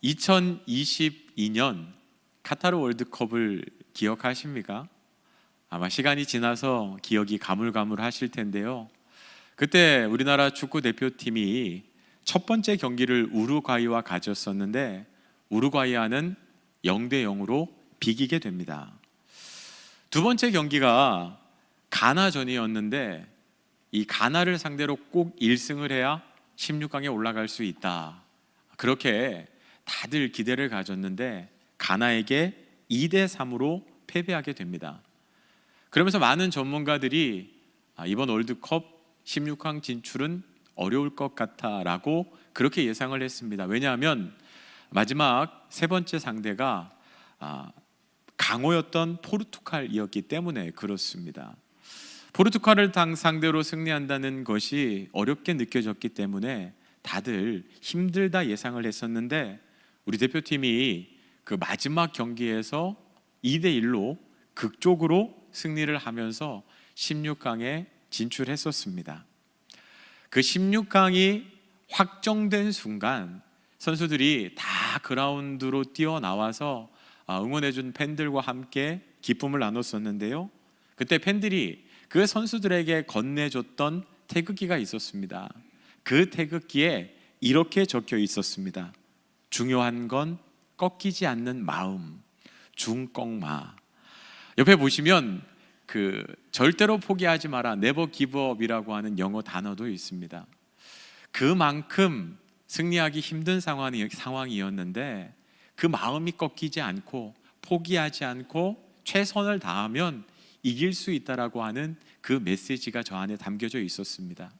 2022년 카타르 월드컵을 기억하십니까? 아마 시간이 지나서 기억이 가물가물하실 텐데요. 그때 우리나라 축구 대표팀이 첫 번째 경기를 우루과이와 가졌었는데 우루과이와는 0대 0으로 비기게 됩니다. 두 번째 경기가 가나전이었는데 이 가나를 상대로 꼭 1승을 해야 16강에 올라갈 수 있다. 그렇게 다들 기대를 가졌는데 가나에게 2대 3으로 패배하게 됩니다. 그러면서 많은 전문가들이 이번 월드컵 16강 진출은 어려울 것 같다라고 그렇게 예상을 했습니다. 왜냐하면 마지막 세 번째 상대가 강호였던 포르투갈이었기 때문에 그렇습니다. 포르투갈을 상대로 승리한다는 것이 어렵게 느껴졌기 때문에 다들 힘들다 예상을 했었는데 우리 대표팀이 그 마지막 경기에서 2대 1로 극적으로 승리를 하면서 16강에 진출했었습니다. 그 16강이 확정된 순간 선수들이 다 그라운드로 뛰어나와서 응원해준 팬들과 함께 기쁨을 나눴었는데요. 그때 팬들이 그 선수들에게 건네줬던 태극기가 있었습니다. 그 태극기에 이렇게 적혀 있었습니다. 중요한 건 꺾이지 않는 마음, 중꺾마. 옆에 보시면 그 절대로 포기하지 마라, never give up이라고 하는 영어 단어도 있습니다. 그만큼 승리하기 힘든 상황이었는데 그 마음이 꺾이지 않고 포기하지 않고 최선을 다하면 이길 수 있다라고 하는 그 메시지가 저 안에 담겨져 있었습니다.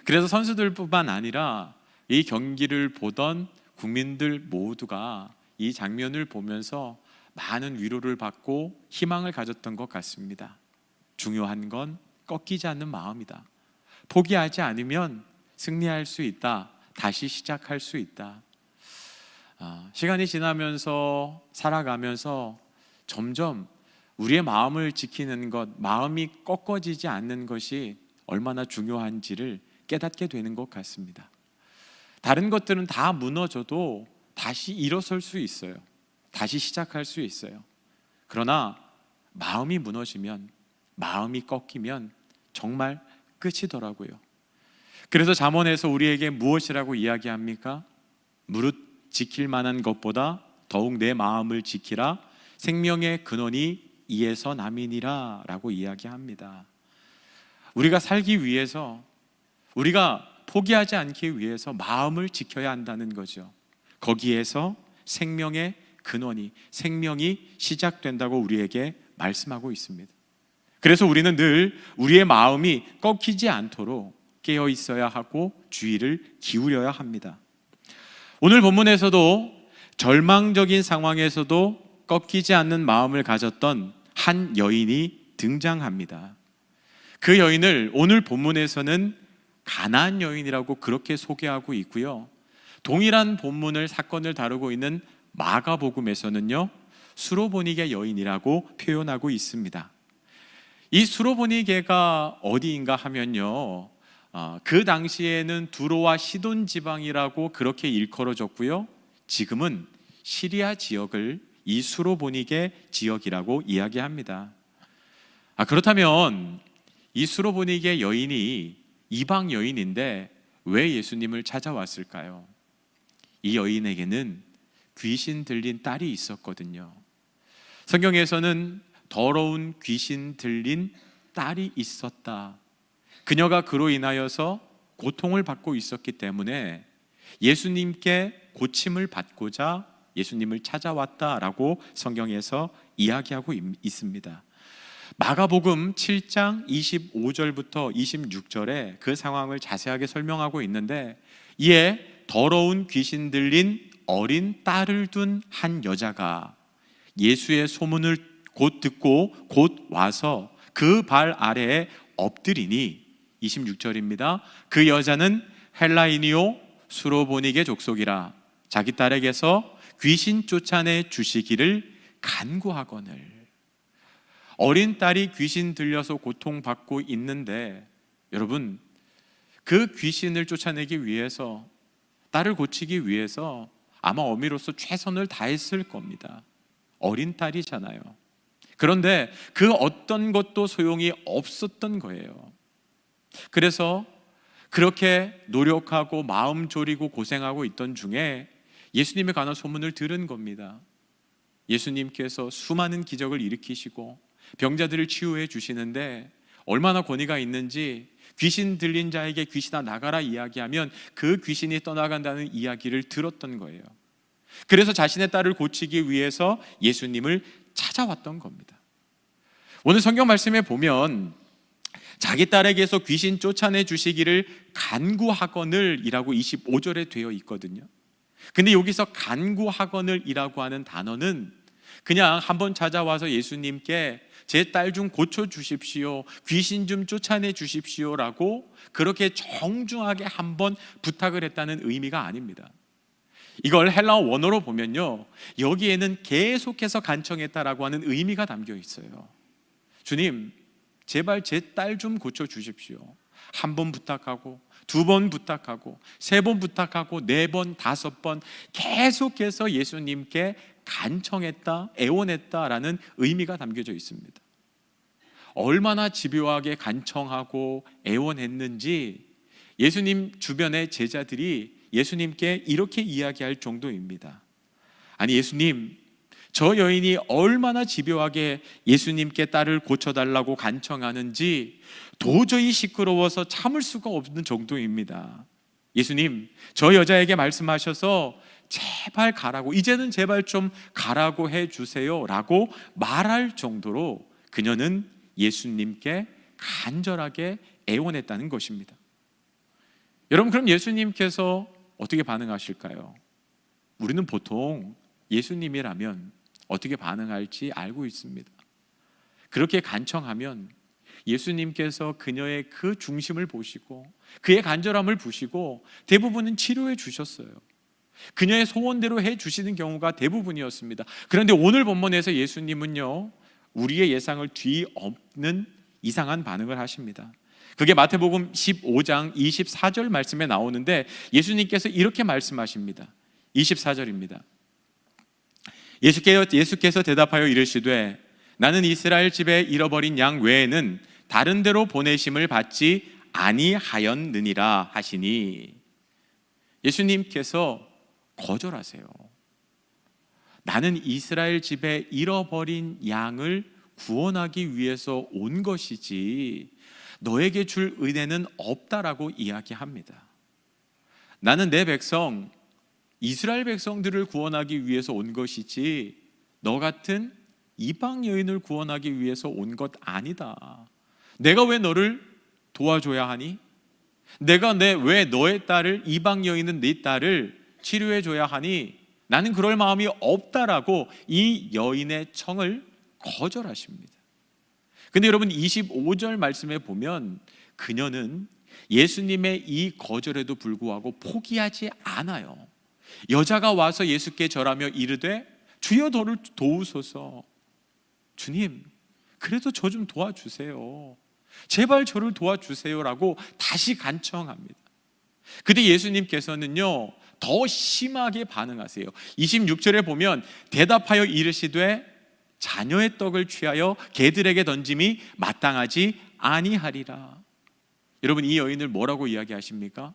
그래서 선수들뿐만 아니라 이 경기를 보던 국민들 모두가 이 장면을 보면서 많은 위로를 받고 희망을 가졌던 것 같습니다. 중요한 건 꺾이지 않는 마음이다. 포기하지 않으면 승리할 수 있다. 다시 시작할 수 있다. 시간이 지나면서 살아가면서 점점 우리의 마음을 지키는 것, 마음이 꺾어지지 않는 것이 얼마나 중요한지를 깨닫게 되는 것 같습니다. 다른 것들은 다 무너져도 다시 일어설 수 있어요. 다시 시작할 수 있어요. 그러나 마음이 무너지면, 마음이 꺾이면 정말 끝이더라고요. 그래서 잠언에서 우리에게 무엇이라고 이야기합니까? 무릇 지킬 만한 것보다 더욱 내 마음을 지키라. 생명의 근원이 이에서 남이니라 라고 이야기합니다. 우리가 살기 위해서, 우리가 포기하지 않기 위해서 마음을 지켜야 한다는 거죠. 거기에서 생명의 근원이, 생명이 시작된다고 우리에게 말씀하고 있습니다. 그래서 우리는 늘 우리의 마음이 꺾이지 않도록 깨어 있어야 하고 주의를 기울여야 합니다. 오늘 본문에서도 절망적인 상황에서도 꺾이지 않는 마음을 가졌던 한 여인이 등장합니다. 그 여인을 오늘 본문에서는 가나안 여인이라고 그렇게 소개하고 있고요. 동일한 본문을 사건을 다루고 있는 마가복음에서는요, 수로보니게 여인이라고 표현하고 있습니다. 이 수로보니게가 어디인가 하면요, 그 당시에는 두로와 시돈 지방이라고 그렇게 일컬어졌고요, 지금은 시리아 지역을 이 수로보니게 지역이라고 이야기합니다. 그렇다면 이 수로보니게 여인이 이방 여인인데 왜 예수님을 찾아왔을까요? 이 여인에게는 귀신 들린 딸이 있었거든요. 성경에서는 더러운 귀신 들린 딸이 있었다. 그녀가 그로 인하여서 고통을 받고 있었기 때문에 예수님께 고침을 받고자 예수님을 찾아왔다라고 성경에서 이야기하고 있습니다. 마가복음 7장 25절부터 26절에 그 상황을 자세하게 설명하고 있는데, 이에 더러운 귀신 들린 어린 딸을 둔 한 여자가 예수의 소문을 곧 듣고 곧 와서 그 발 아래에 엎드리니, 26절입니다. 그 여자는 헬라인이요 수로보니게 족속이라 자기 딸에게서 귀신 쫓아내 주시기를 간구하거늘. 어린 딸이 귀신 들려서 고통받고 있는데, 여러분, 그 귀신을 쫓아내기 위해서, 딸을 고치기 위해서 아마 어미로서 최선을 다했을 겁니다. 어린 딸이잖아요. 그런데 그 어떤 것도 소용이 없었던 거예요. 그래서 그렇게 노력하고 마음 졸이고 고생하고 있던 중에 예수님에 관한 소문을 들은 겁니다. 예수님께서 수많은 기적을 일으키시고 병자들을 치유해 주시는데 얼마나 권위가 있는지, 귀신 들린 자에게 귀신아 나가라 이야기하면 그 귀신이 떠나간다는 이야기를 들었던 거예요. 그래서 자신의 딸을 고치기 위해서 예수님을 찾아왔던 겁니다. 오늘 성경 말씀에 보면 자기 딸에게서 귀신 쫓아내 주시기를 간구하거늘 이라고 25절에 되어 있거든요. 근데 여기서 간구하거늘 이라고 하는 단어는 그냥 한번 찾아와서 예수님께 제 딸 좀 고쳐 주십시오, 귀신 좀 쫓아내 주십시오 라고 그렇게 정중하게 한번 부탁을 했다는 의미가 아닙니다. 이걸 헬라어 원어로 보면요, 여기에는 계속해서 간청했다라고 하는 의미가 담겨 있어요. 주님, 제발 제 딸 좀 고쳐 주십시오. 한 번 부탁하고, 두 번 부탁하고, 세 번 부탁하고, 네 번, 다섯 번 계속해서 예수님께 간청했다, 애원했다라는 의미가 담겨져 있습니다. 얼마나 집요하게 간청하고 애원했는지 예수님 주변의 제자들이 예수님께 이렇게 이야기할 정도입니다. 아니 예수님, 저 여인이 얼마나 집요하게 예수님께 딸을 고쳐달라고 간청하는지 도저히 시끄러워서 참을 수가 없는 정도입니다. 예수님, 저 여자에게 말씀하셔서 제발 가라고, 이제는 제발 좀 가라고 해주세요 라고 말할 정도로 그녀는 예수님께 간절하게 애원했다는 것입니다. 여러분, 그럼 예수님께서 어떻게 반응하실까요? 우리는 보통 예수님이라면 어떻게 반응할지 알고 있습니다. 그렇게 간청하면 예수님께서 그녀의 그 중심을 보시고 그의 간절함을 보시고 대부분은 치료해 주셨어요. 그녀의 소원대로 해 주시는 경우가 대부분이었습니다. 그런데 오늘 본문에서 예수님은요, 우리의 예상을 뒤엎는 이상한 반응을 하십니다. 그게 마태복음 15장 24절 말씀에 나오는데 예수님께서 이렇게 말씀하십니다. 24절입니다. 예수께서 대답하여 이르시되 나는 이스라엘 집에 잃어버린 양 외에는 다른 데로 보내심을 받지 아니하였느니라 하시니, 예수님께서 거절하세요. 나는 이스라엘 집에 잃어버린 양을 구원하기 위해서 온 것이지 너에게 줄 은혜는 없다라고 이야기합니다. 나는 내 백성 이스라엘 백성들을 구원하기 위해서 온 것이지 너 같은 이방 여인을 구원하기 위해서 온 것 아니다. 내가 왜 너를 도와줘야 하니? 내가 왜 너의 딸을, 이방 여인은 네 딸을 치료해 줘야 하니? 나는 그럴 마음이 없다라고 이 여인의 청을 거절하십니다. 근데 여러분 25절 말씀에 보면 그녀는 예수님의 이 거절에도 불구하고 포기하지 않아요. 여자가 와서 예수께 절하며 이르되 주여 저를 도우소서. 주님, 그래도 저 좀 도와주세요. 제발 저를 도와주세요라고 다시 간청합니다. 그때 예수님께서는요 더 심하게 반응하세요. 26절에 보면 대답하여 이르시되 자녀의 떡을 취하여 개들에게 던짐이 마땅하지 아니하리라. 여러분, 이 여인을 뭐라고 이야기하십니까?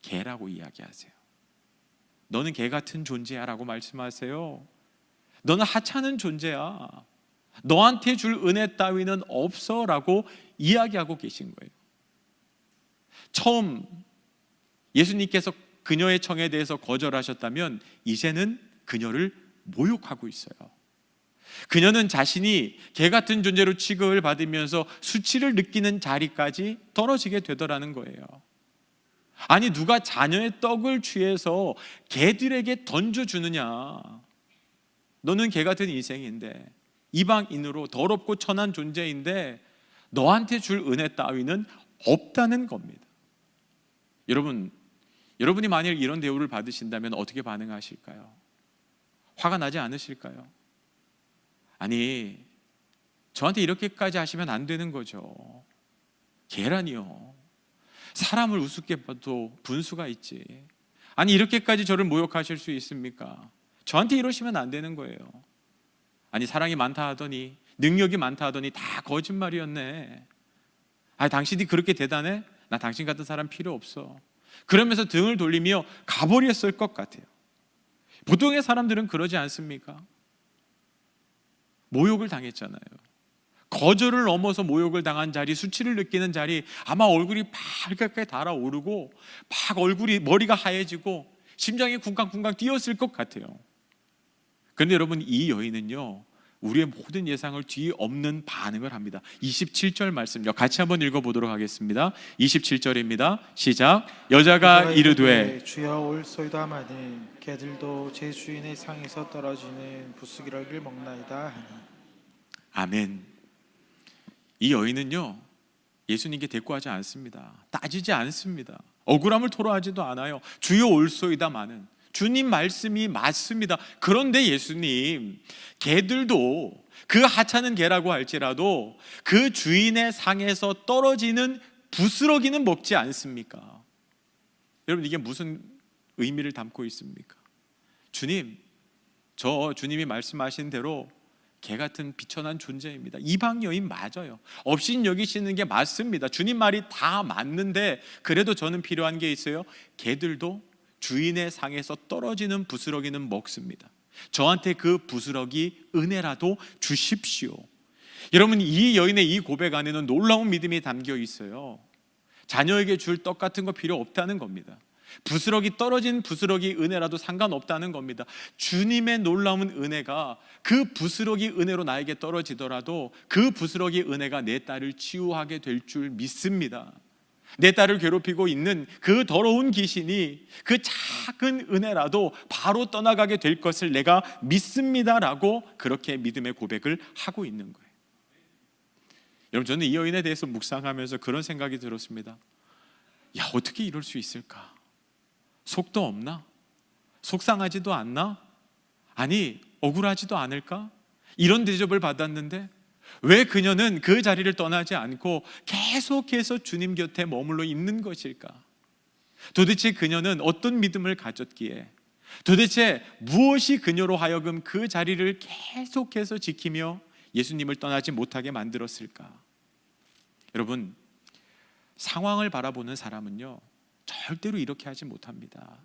개라고 이야기하세요. 너는 개 같은 존재야 라고 말씀하세요. 너는 하찮은 존재야, 너한테 줄 은혜 따위는 없어 라고 이야기하고 계신 거예요. 처음 예수님께서 그녀의 청에 대해서 거절하셨다면 이제는 그녀를 모욕하고 있어요. 그녀는 자신이 개 같은 존재로 취급을 받으면서 수치를 느끼는 자리까지 떨어지게 되더라는 거예요. 아니, 누가 자녀의 떡을 취해서 개들에게 던져주느냐? 너는 개 같은 인생인데, 이방인으로 더럽고 천한 존재인데 너한테 줄 은혜 따위는 없다는 겁니다. 여러분이 만일 이런 대우를 받으신다면 어떻게 반응하실까요? 화가 나지 않으실까요? 아니, 저한테 이렇게까지 하시면 안 되는 거죠. 개라니요. 사람을 우습게 봐도 분수가 있지. 아니 이렇게까지 저를 모욕하실 수 있습니까? 저한테 이러시면 안 되는 거예요. 아니 사랑이 많다 하더니 능력이 많다 하더니 다 거짓말이었네. 아니 당신이 그렇게 대단해? 나 당신 같은 사람 필요 없어. 그러면서 등을 돌리며 가버렸을 것 같아요. 보통의 사람들은 그러지 않습니까? 모욕을 당했잖아요. 거절을 넘어서 모욕을 당한 자리, 수치를 느끼는 자리, 아마 얼굴이 빨갛게 달아오르고 막 머리가 하얘지고 심장이 쿵쾅쿵쾅 뛰었을 것 같아요. 그런데 여러분, 이 여인은요 우리의 모든 예상을 뒤엎는 반응을 합니다. 27절 말씀요 같이 한번 읽어보도록 하겠습니다. 27절입니다. 시작. 여자가 이르되 주여 올소이다 마니 개들도 제 주인의 상에서 떨어지는 부스러기를 먹나이다 하니. 아멘. 이 여인은요 예수님께 대꾸하지 않습니다. 따지지 않습니다. 억울함을 토로하지도 않아요. 주여 올소이다마는 주님 말씀이 맞습니다. 그런데 예수님, 개들도 그 하찮은 개라고 할지라도 그 주인의 상에서 떨어지는 부스러기는 먹지 않습니까? 여러분, 이게 무슨 의미를 담고 있습니까? 주님, 저 주님이 말씀하신 대로 개 같은 비천한 존재입니다. 이방 여인 맞아요. 업신 여기시는 게 맞습니다. 주님 말이 다 맞는데 그래도 저는 필요한 게 있어요. 개들도 주인의 상에서 떨어지는 부스러기는 먹습니다. 저한테 그 부스러기 은혜라도 주십시오. 여러분, 이 여인의 이 고백 안에는 놀라운 믿음이 담겨 있어요. 자녀에게 줄 떡 같은 거 필요 없다는 겁니다. 부스러기 떨어진 부스러기 은혜라도 상관없다는 겁니다. 주님의 놀라운 은혜가 그 부스러기 은혜로 나에게 떨어지더라도 그 부스러기 은혜가 내 딸을 치유하게 될 줄 믿습니다. 내 딸을 괴롭히고 있는 그 더러운 귀신이 그 작은 은혜라도 바로 떠나가게 될 것을 내가 믿습니다라고 그렇게 믿음의 고백을 하고 있는 거예요. 여러분, 저는 이 여인에 대해서 묵상하면서 그런 생각이 들었습니다. 야, 어떻게 이럴 수 있을까? 속도 없나? 속상하지도 않나? 아니, 억울하지도 않을까? 이런 대접을 받았는데 왜 그녀는 그 자리를 떠나지 않고 계속해서 주님 곁에 머물러 있는 것일까? 도대체 그녀는 어떤 믿음을 가졌기에, 도대체 무엇이 그녀로 하여금 그 자리를 계속해서 지키며 예수님을 떠나지 못하게 만들었을까? 여러분, 상황을 바라보는 사람은요 절대로 이렇게 하지 못합니다.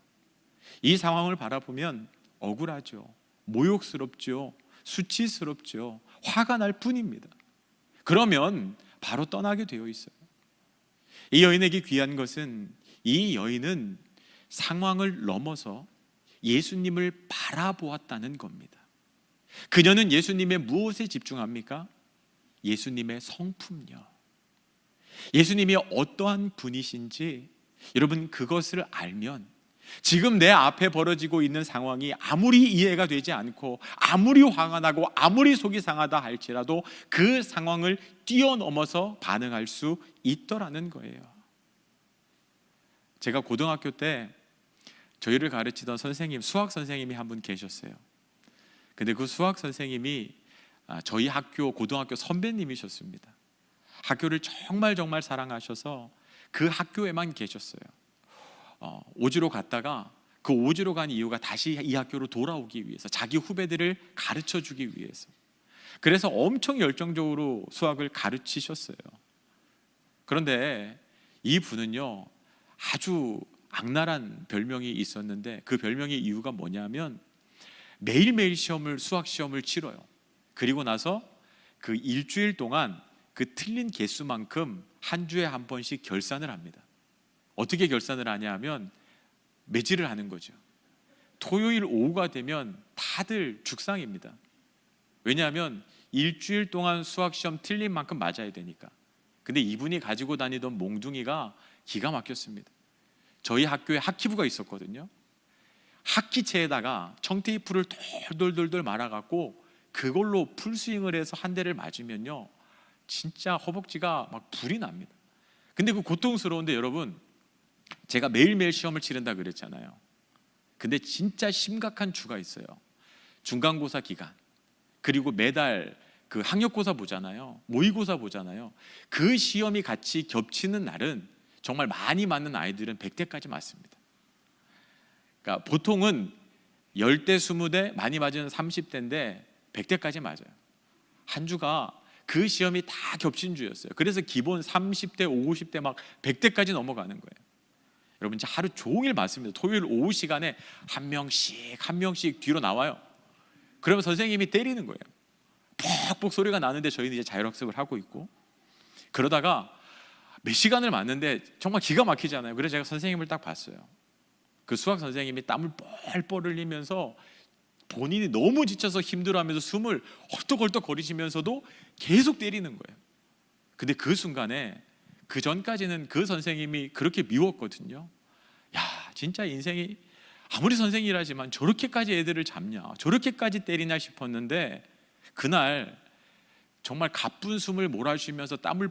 이 상황을 바라보면 억울하죠, 모욕스럽죠, 수치스럽죠, 화가 날 뿐입니다. 그러면 바로 떠나게 되어 있어요. 이 여인에게 귀한 것은 이 여인은 상황을 넘어서 예수님을 바라보았다는 겁니다. 그녀는 예수님의 무엇에 집중합니까? 예수님의 성품요. 예수님이 어떠한 분이신지 여러분, 그것을 알면 지금 내 앞에 벌어지고 있는 상황이 아무리 이해가 되지 않고 아무리 화가 나고 아무리 속이 상하다 할지라도 그 상황을 뛰어넘어서 반응할 수 있더라는 거예요. 제가 고등학교 때 저희를 가르치던 선생님, 수학 선생님이 한 분 계셨어요. 근데 그 수학 선생님이 저희 학교 고등학교 선배님이셨습니다. 학교를 정말 사랑하셔서 그 학교에만 계셨어요. 오지로 갔다가 그 오지로 간 이유가 다시 이 학교로 돌아오기 위해서, 자기 후배들을 가르쳐 주기 위해서. 그래서 엄청 열정적으로 수학을 가르치셨어요. 그런데 이 분은요 아주 악랄한 별명이 있었는데 그 별명의 이유가 뭐냐면 매일매일 수학 시험을 치러요. 그리고 나서 그 일주일 동안 그 틀린 개수만큼 한 주에 한 번씩 결산을 합니다. 어떻게 결산을 하냐 하면 매질을 하는 거죠. 토요일 오후가 되면 다들 죽상입니다. 왜냐하면 일주일 동안 수학 시험 틀린 만큼 맞아야 되니까. 근데 이분이 가지고 다니던 몽둥이가 기가 막혔습니다. 저희 학교에 학기부가 있었거든요. 학기체에다가 청테이프를 돌돌돌돌 말아갖고 그걸로 풀스윙을 해서 한 대를 맞으면요 진짜 허벅지가 막 불이 납니다. 근데 그 고통스러운데 여러분, 제가 매일매일 시험을 치른다 그랬잖아요. 근데 진짜 심각한 주가 있어요. 중간고사 기간, 그리고 매달 그 학력고사 보잖아요, 모의고사 보잖아요. 그 시험이 같이 겹치는 날은 정말 많이 맞는 아이들은 100대까지 맞습니다. 그러니까 보통은 10대, 20대, 많이 맞으면 30대인데 100대까지 맞아요. 한 주가 그 시험이 다 겹친 주였어요. 그래서 기본 30대, 50대 막 100대까지 넘어가는 거예요. 여러분 이제 하루 종일 맞습니다. 토요일 오후 시간에 한 명씩 뒤로 나와요. 그러면 선생님이 때리는 거예요. 퍽퍽 소리가 나는데 저희는 이제 자율학습을 하고 있고, 그러다가 몇 시간을 맞는데 정말 기가 막히잖아요. 그래서 제가 선생님을 딱 봤어요. 그 수학 선생님이 땀을 뻘뻘 흘리면서 본인이 너무 지쳐서 힘들어하면서 숨을 헐떡헐떡 거리시면서도 계속 때리는 거예요. 근데 그 순간에, 그 전까지는 그 선생님이 그렇게 미웠거든요. 야, 진짜 인생이 아무리 선생이라지만 저렇게까지 애들을 잡냐, 저렇게까지 때리냐 싶었는데, 그날 정말 가쁜 숨을 몰아쉬면서 땀을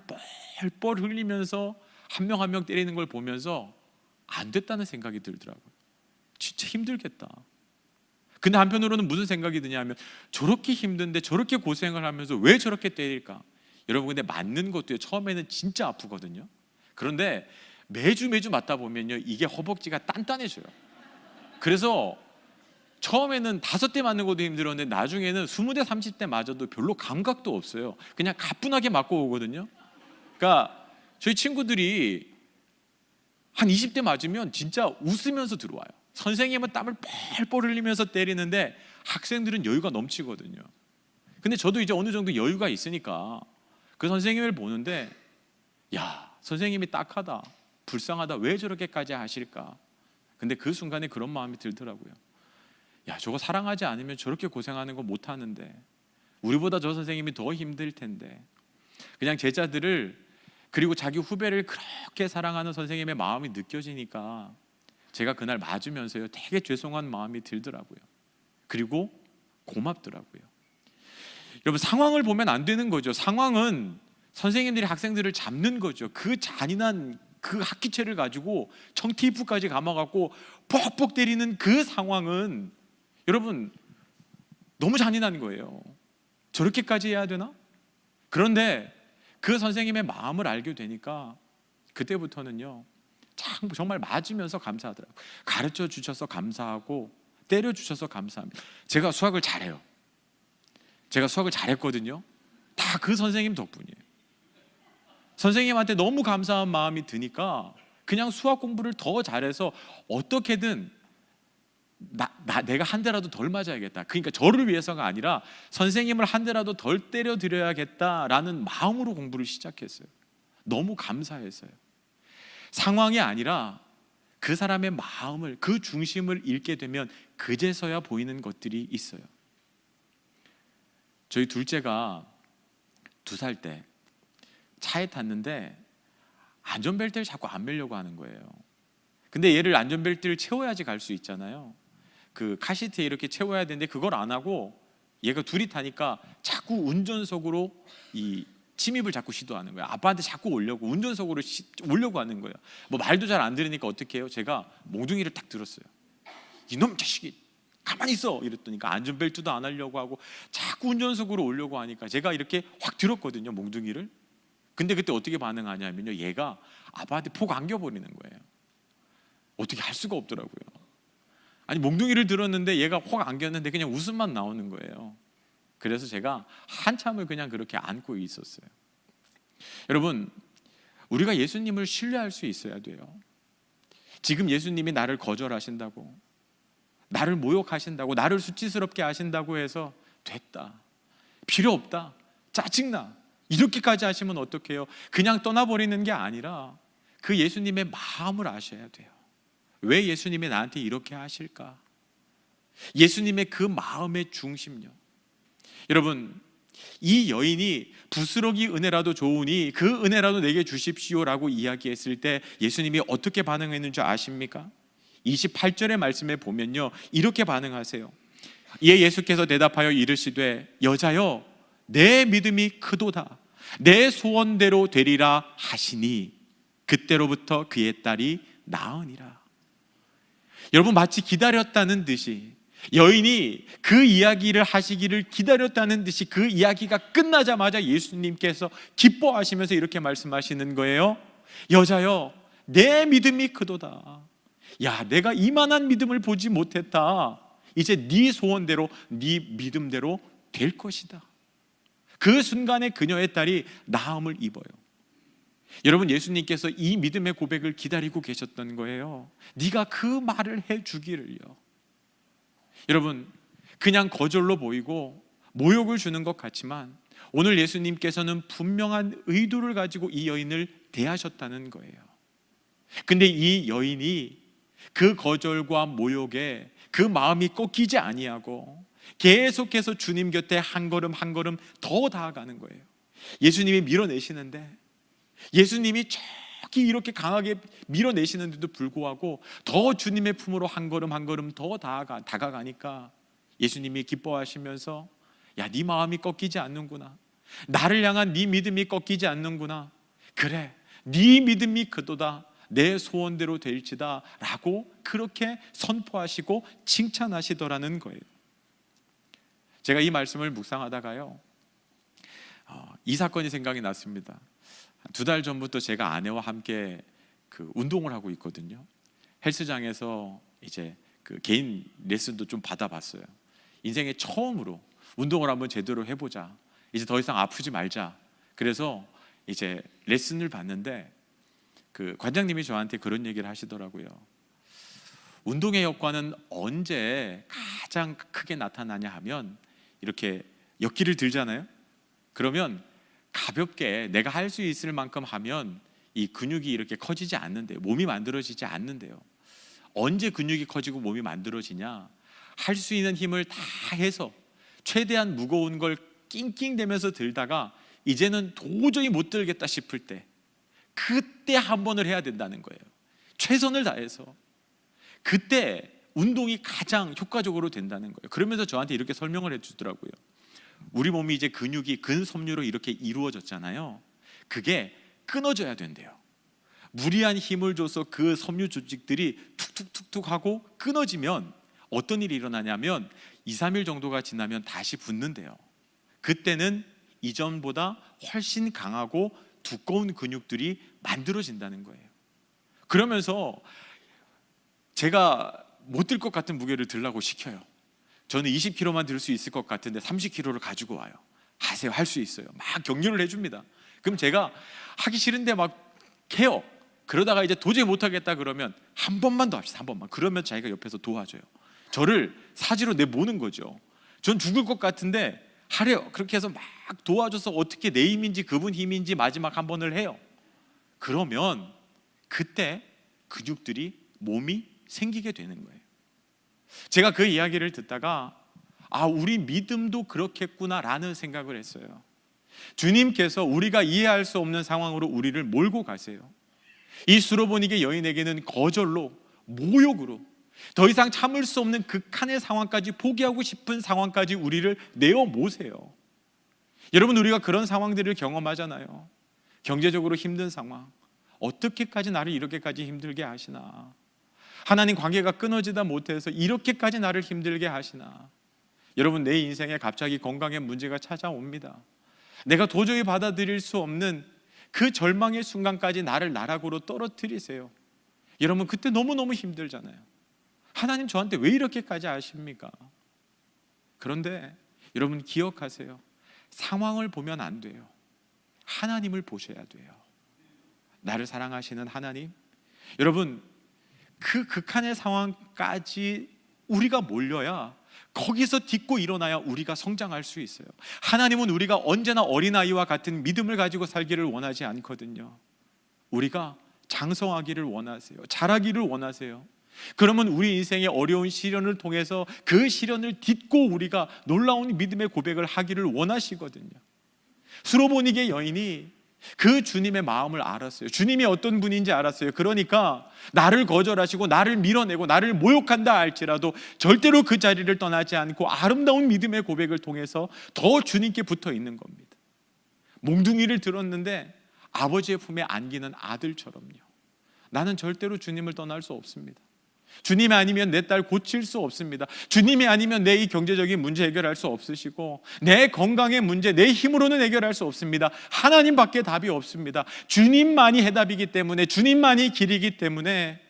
뻘뻘 흘리면서 한 명 한 명 때리는 걸 보면서 안 됐다는 생각이 들더라고요. 진짜 힘들겠다. 근데 한편으로는 무슨 생각이 드냐면, 저렇게 힘든데 저렇게 고생을 하면서 왜 저렇게 때릴까? 여러분 근데 맞는 것도요, 처음에는 진짜 아프거든요. 그런데 매주 맞다 보면요, 이게 허벅지가 단단해져요. 그래서 처음에는 5대 맞는 것도 힘들었는데 나중에는 20대 30대 맞아도 별로 감각도 없어요. 그냥 가뿐하게 맞고 오거든요. 그러니까 저희 친구들이 한 20대 맞으면 진짜 웃으면서 들어와요. 선생님은 땀을 뻘뻘 흘리면서 때리는데 학생들은 여유가 넘치거든요. 근데 저도 이제 어느 정도 여유가 있으니까 그 선생님을 보는데, 야, 선생님이 딱하다, 불쌍하다, 왜 저렇게까지 하실까? 근데 그 순간에 그런 마음이 들더라고요. 야, 저거 사랑하지 않으면 저렇게 고생하는 거 못하는데, 우리보다 저 선생님이 더 힘들 텐데. 그냥 제자들을, 그리고 자기 후배를 그렇게 사랑하는 선생님의 마음이 느껴지니까 제가 그날 맞으면서요, 되게 죄송한 마음이 들더라고요. 그리고 고맙더라고요. 여러분, 상황을 보면 안 되는 거죠. 상황은 선생님들이 학생들을 잡는 거죠. 그 잔인한 그 학기체를 가지고 청테이프까지 감아갖고 뻑뻑 때리는 그 상황은 여러분 너무 잔인한 거예요. 저렇게까지 해야 되나? 그런데 그 선생님의 마음을 알게 되니까 그때부터는요, 정말 맞으면서 감사하더라고요. 가르쳐 주셔서 감사하고 때려 주셔서 감사합니다. 제가 수학을 잘해요. 제가 수학을 잘했거든요. 다 그 선생님 덕분이에요. 선생님한테 너무 감사한 마음이 드니까 그냥 수학 공부를 더 잘해서 어떻게든 내가 한 대라도 덜 맞아야겠다. 그러니까 저를 위해서가 아니라 선생님을 한 대라도 덜 때려 드려야겠다라는 마음으로 공부를 시작했어요. 너무 감사해서요. 상황이 아니라 그 사람의 마음을, 그 중심을 읽게 되면 그제서야 보이는 것들이 있어요. 저희 둘째가 2살 때 차에 탔는데 안전벨트를 자꾸 안 매려고 하는 거예요. 근데 얘를 안전벨트를 채워야지 갈 수 있잖아요. 그 카시트에 이렇게 채워야 되는데 그걸 안 하고 얘가 둘이 타니까 자꾸 운전석으로 이 침입을 자꾸 시도하는 거예요. 아빠한테 자꾸 오려고, 운전석으로 오려고 하는 거예요. 뭐 말도 잘 안 들으니까 어떻게 해요? 제가 몽둥이를 딱 들었어요. 이놈 자식이 가만히 있어 이랬더니까 안전벨트도 안 하려고 하고 자꾸 운전석으로 오려고 하니까 제가 이렇게 확 들었거든요, 몽둥이를. 근데 그때 어떻게 반응하냐면요, 얘가 아빠한테 폭 안겨버리는 거예요. 어떻게 할 수가 없더라고요. 아니, 몽둥이를 들었는데 얘가 확 안겼는데 그냥 웃음만 나오는 거예요. 그래서 제가 한참을 그냥 그렇게 안고 있었어요. 여러분, 우리가 예수님을 신뢰할 수 있어야 돼요. 지금 예수님이 나를 거절하신다고, 나를 모욕하신다고, 나를 수치스럽게 하신다고 해서 됐다, 필요 없다, 짜증나, 이렇게까지 하시면 어떡해요? 그냥 떠나버리는 게 아니라 그 예수님의 마음을 아셔야 돼요. 왜 예수님이 나한테 이렇게 하실까? 예수님의 그 마음의 중심요. 여러분, 이 여인이 부스러기 은혜라도 좋으니 그 은혜라도 내게 주십시오라고 이야기했을 때 예수님이 어떻게 반응했는지 아십니까? 28절의 말씀에 보면요, 이렇게 반응하세요. 이에 예수께서 대답하여 이르시되 여자여, 내 믿음이 크도다, 내 소원대로 되리라 하시니 그때로부터 그의 딸이 나으니라. 여러분, 마치 기다렸다는 듯이, 여인이 그 이야기를 하시기를 기다렸다는 듯이 그 이야기가 끝나자마자 예수님께서 기뻐하시면서 이렇게 말씀하시는 거예요. 여자여, 내 믿음이 크도다. 야, 내가 이만한 믿음을 보지 못했다. 이제 네 소원대로, 네 믿음대로 될 것이다. 그 순간에 그녀의 딸이 나음을 입어요. 여러분, 예수님께서 이 믿음의 고백을 기다리고 계셨던 거예요. 네가 그 말을 해주기를요. 여러분, 그냥 거절로 보이고 모욕을 주는 것 같지만 오늘 예수님께서는 분명한 의도를 가지고 이 여인을 대하셨다는 거예요. 근데 이 여인이 그 거절과 모욕에 그 마음이 꺾이지 아니하고 계속해서 주님 곁에 한 걸음 한 걸음 더 다가가는 거예요. 예수님이 밀어내시는데, 예수님이 저기 이렇게 강하게 밀어내시는데도 불구하고 더 주님의 품으로 한 걸음 한 걸음 더 다가가니까 예수님이 기뻐하시면서, 야, 네 마음이 꺾이지 않는구나. 나를 향한 네 믿음이 꺾이지 않는구나. 그래, 네 믿음이 그도다. 내 소원대로 될지다 라고 그렇게 선포하시고 칭찬하시더라는 거예요. 제가 이 말씀을 묵상하다가요, 이 사건이 생각이 났습니다. 2달 전부터 제가 아내와 함께 그 운동을 하고 있거든요. 헬스장에서 이제 그 개인 레슨도 좀 받아봤어요. 인생에 처음으로 운동을 한번 제대로 해보자. 이제 더 이상 아프지 말자. 그래서 이제 레슨을 받는데 그 관장님이 저한테 그런 얘기를 하시더라고요. 운동의 효과는 언제 가장 크게 나타나냐 하면, 이렇게 역기를 들잖아요. 그러면 가볍게 내가 할 수 있을 만큼 하면 이 근육이 이렇게 커지지 않는데요. 몸이 만들어지지 않는데요. 언제 근육이 커지고 몸이 만들어지냐? 할 수 있는 힘을 다 해서 최대한 무거운 걸 낑낑대면서 들다가 이제는 도저히 못 들겠다 싶을 때, 그때 한 번을 해야 된다는 거예요. 최선을 다해서. 그때 운동이 가장 효과적으로 된다는 거예요. 그러면서 저한테 이렇게 설명을 해주더라고요. 우리 몸이 이제 근육이 근섬유로 이렇게 이루어졌잖아요. 그게 끊어져야 된대요. 무리한 힘을 줘서 그 섬유 조직들이 툭툭툭툭 하고 끊어지면 어떤 일이 일어나냐면 2, 3일 정도가 지나면 다시 붙는데요. 그때는 이전보다 훨씬 강하고 두꺼운 근육들이 만들어진다는 거예요. 그러면서 제가 못 들 것 같은 무게를 들라고 시켜요. 저는 20kg만 들 수 있을 것 같은데 30kg를 가지고 와요. 하세요, 할 수 있어요. 막 격려를 해줍니다. 그럼 제가 하기 싫은데 막 해요. 그러다가 이제 도저히 못하겠다 그러면 한 번만 더 합시다, 한 번만. 그러면 자기가 옆에서 도와줘요. 저를 사지로 내모는 거죠. 전 죽을 것 같은데 하래요. 그렇게 해서 막 도와줘서 어떻게 내 힘인지 그분 힘인지 마지막 한 번을 해요. 그러면 그때 근육들이, 몸이 생기게 되는 거예요. 제가 그 이야기를 듣다가 우리 믿음도 그렇겠구나라는 생각을 했어요. 주님께서 우리가 이해할 수 없는 상황으로 우리를 몰고 가세요. 이 수로보니게 여인에게는 거절로, 모욕으로, 더 이상 참을 수 없는 극한의 상황까지, 포기하고 싶은 상황까지 우리를 내어 모세요. 여러분, 우리가 그런 상황들을 경험하잖아요. 경제적으로 힘든 상황. 어떻게까지 나를 이렇게까지 힘들게 하시나? 하나님 관계가 끊어지다 못해서 이렇게까지 나를 힘들게 하시나? 여러분, 내 인생에 갑자기 건강에 문제가 찾아옵니다. 내가 도저히 받아들일 수 없는 그 절망의 순간까지 나를 나락으로 떨어뜨리세요. 여러분, 그때 너무너무 힘들잖아요. 하나님 저한테 왜 이렇게까지 하십니까? 그런데 여러분 기억하세요. 상황을 보면 안 돼요. 하나님을 보셔야 돼요. 나를 사랑하시는 하나님. 여러분, 그 극한의 상황까지 우리가 몰려야, 거기서 딛고 일어나야 우리가 성장할 수 있어요. 하나님은 우리가 언제나 어린아이와 같은 믿음을 가지고 살기를 원하지 않거든요. 우리가 장성하기를 원하세요. 자라기를 원하세요. 그러면 우리 인생의 어려운 시련을 통해서 그 시련을 딛고 우리가 놀라운 믿음의 고백을 하기를 원하시거든요. 수로보니게 여인이 그 주님의 마음을 알았어요. 주님이 어떤 분인지 알았어요. 그러니까 나를 거절하시고 나를 밀어내고 나를 모욕한다 할지라도 절대로 그 자리를 떠나지 않고 아름다운 믿음의 고백을 통해서 더 주님께 붙어 있는 겁니다. 몽둥이를 들었는데 아버지의 품에 안기는 아들처럼요. 나는 절대로 주님을 떠날 수 없습니다. 주님이 아니면 내 딸 고칠 수 없습니다. 주님이 아니면 내 이 경제적인 문제 해결할 수 없으시고, 내 건강의 문제 내 힘으로는 해결할 수 없습니다. 하나님밖에 답이 없습니다. 주님만이 해답이기 때문에, 주님만이 길이기 때문에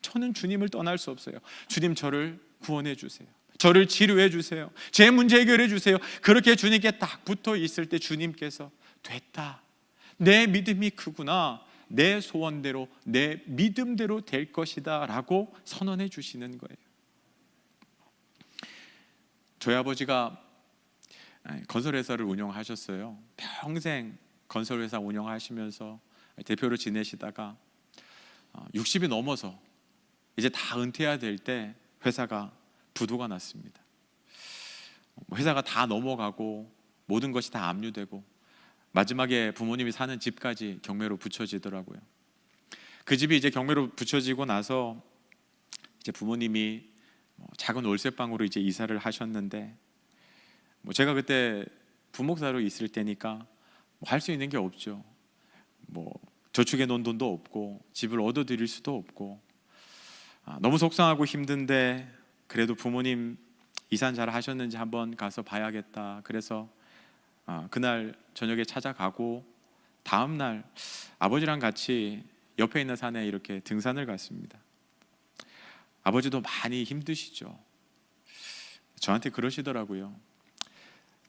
저는 주님을 떠날 수 없어요. 주님, 저를 구원해 주세요. 저를 치료해 주세요. 제 문제 해결해 주세요. 그렇게 주님께 딱 붙어 있을 때 주님께서 됐다, 내 믿음이 크구나, 내 소원대로 내 믿음대로 될 것이다 라고 선언해 주시는 거예요. 저희 아버지가 건설회사를 운영하셨어요. 평생 건설회사 운영하시면서 대표로 지내시다가 60이 넘어서 이제 다 은퇴해야 될 때 회사가 부도가 났습니다. 회사가 다 넘어가고 모든 것이 다 압류되고 마지막에 부모님이 사는 집까지 경매로 붙여지더라고요. 그 집이 이제 경매로 붙여지고 나서 이제 부모님이 작은 월세방으로 이제 이사를 하셨는데, 제가 그때 부목사로 있을 때니까 할 수 있는 게 없죠. 저축해 놓은 돈도 없고 집을 얻어 드릴 수도 없고, 너무 속상하고 힘든데 그래도 부모님 이사 잘 하셨는지 한번 가서 봐야겠다. 그래서 그날 저녁에 찾아가고 다음 날 아버지랑 같이 옆에 있는 산에 이렇게 등산을 갔습니다. 아버지도 많이 힘드시죠. 저한테 그러시더라고요.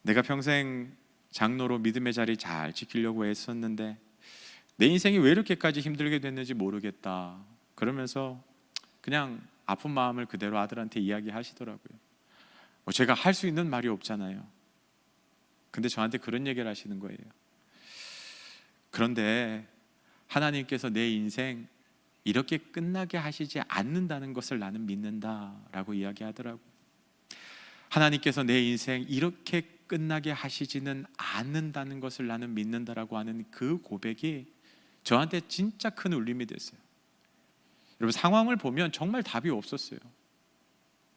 내가 평생 장로로 믿음의 자리 잘 지키려고 했었는데 내 인생이 왜 이렇게까지 힘들게 됐는지 모르겠다. 그러면서 그냥 아픈 마음을 그대로 아들한테 이야기하시더라고요. 제가 할 수 있는 말이 없잖아요. 근데 저한테 그런 얘기를 하시는 거예요. 그런데 하나님께서 내 인생 이렇게 끝나게 하시지 않는다는 것을 나는 믿는다라고 이야기하더라고요. 하나님께서 내 인생 이렇게 끝나게 하시지는 않는다는 것을 나는 믿는다라고 하는 그 고백이 저한테 진짜 큰 울림이 됐어요. 여러분, 상황을 보면 정말 답이 없었어요.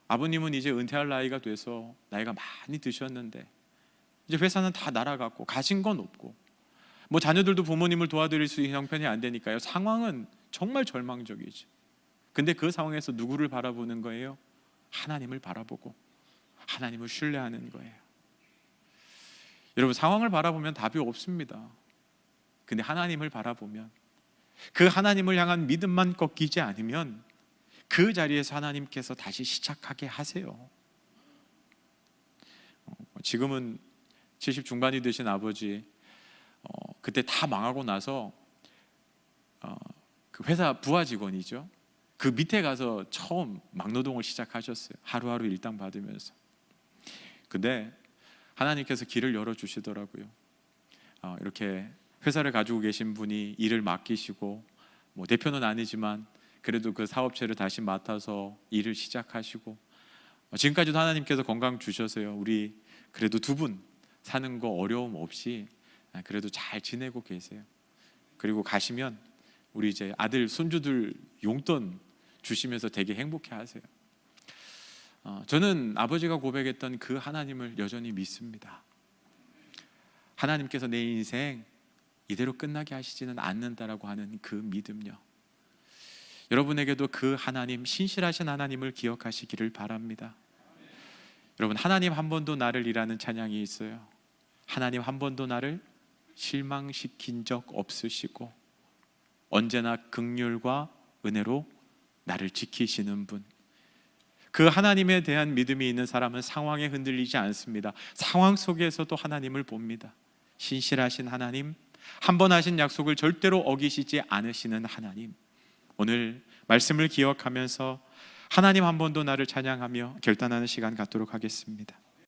아버님은 이제 은퇴할 나이가 돼서 나이가 많이 드셨는데 이제 회사는 다 날아갔고 가진 건 없고 자녀들도 부모님을 도와드릴 수 있는 형편이 안 되니까요. 상황은 정말 절망적이죠. 근데 그 상황에서 누구를 바라보는 거예요? 하나님을 바라보고 하나님을 신뢰하는 거예요. 여러분, 상황을 바라보면 답이 없습니다. 근데 하나님을 바라보면, 그 하나님을 향한 믿음만 꺾이지 않으면 그 자리에서 하나님께서 다시 시작하게 하세요. 지금은 70 중반이 되신 아버지, 그때 다 망하고 나서 그 회사 부하 직원이죠. 그 밑에 가서 처음 막노동을 시작하셨어요. 하루하루 일당 받으면서. 근데 하나님께서 길을 열어주시더라고요. 이렇게 회사를 가지고 계신 분이 일을 맡기시고, 대표는 아니지만 그래도 그 사업체를 다시 맡아서 일을 시작하시고, 지금까지도 하나님께서 건강 주셔서요, 우리 그래도 두 분 사는 거 어려움 없이 그래도 잘 지내고 계세요. 그리고 가시면 우리 이제 아들 손주들 용돈 주시면서 되게 행복해 하세요. 저는 아버지가 고백했던 그 하나님을 여전히 믿습니다. 하나님께서 내 인생 이대로 끝나게 하시지는 않는다라고 하는 그 믿음요. 여러분에게도 그 하나님, 신실하신 하나님을 기억하시기를 바랍니다. 여러분, 하나님 한 번도 나를 이라는 찬양이 있어요. 하나님 한 번도 나를 실망시킨 적 없으시고 언제나 긍휼과 은혜로 나를 지키시는 분, 그 하나님에 대한 믿음이 있는 사람은 상황에 흔들리지 않습니다. 상황 속에서도 하나님을 봅니다. 신실하신 하나님, 한 번 하신 약속을 절대로 어기시지 않으시는 하나님, 오늘 말씀을 기억하면서 하나님 한 번도 나를 찬양하며 결단하는 시간 갖도록 하겠습니다.